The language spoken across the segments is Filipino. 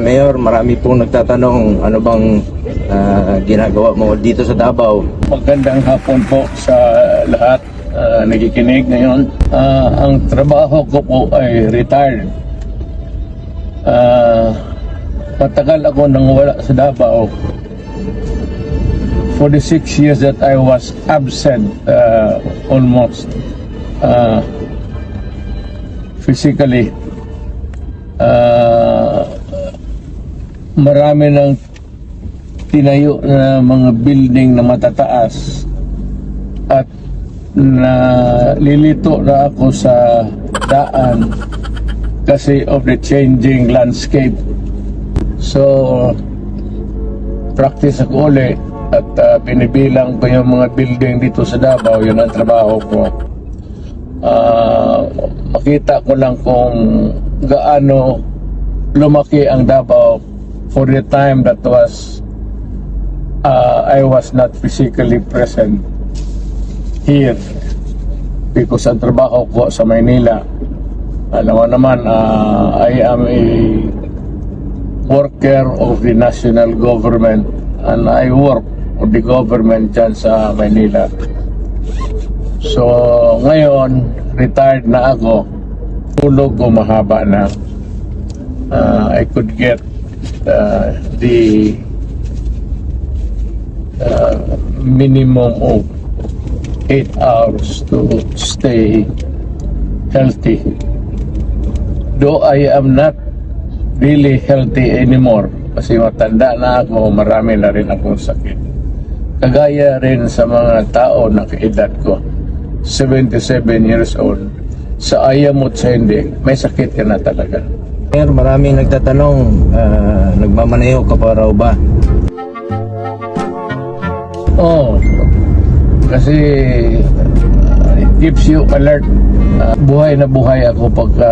Mayor, marami pong nagtatanong ano bang ginagawa mo dito sa Davao. Magandang hapon po sa lahat nakikinig ngayon. Ang trabaho ko po ay retired. Matagal ako nang wala sa Davao. For the 6 years that I was absent almost physically, marami ng tinayo na mga building na matataas at nalilito na ako sa daan kasi of the changing landscape. So practice ako ulit at binibilang ko yung mga building dito sa Davao. Yun ang trabaho ko. Makita ko lang kung gaano lumaki ang Davao for the time that was I was not physically present here because ang trabaho ko sa Maynila, alam mo naman, I am a worker of the national government and I work of the government dyan sa Maynila. So ngayon retired na ako, tulog ko mahaba na. I could get the minimum of 8 hours to stay healthy. Though I am not really healthy anymore kasi matanda na ako, marami na rin akong sakit. Kagaya rin sa mga tao na kaedad ko, 77 years old, sa ayamot sa hindi, may sakit ka na talaga. Mayor, maraming nagtatanong, nagmamaneho ka pa raw ba? Oh, kasi it gives you alert. Buhay na buhay ako pagka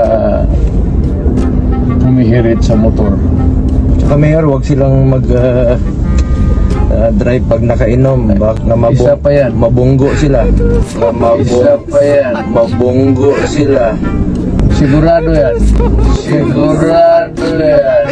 humihirit sa motor. Tsaka Mayor, wag silang drive pag nakainom, baka Isa pa yan. mabunggo sila. Isa pa yan. Mabunggo sila. Sigurado yan. Sigurado yan.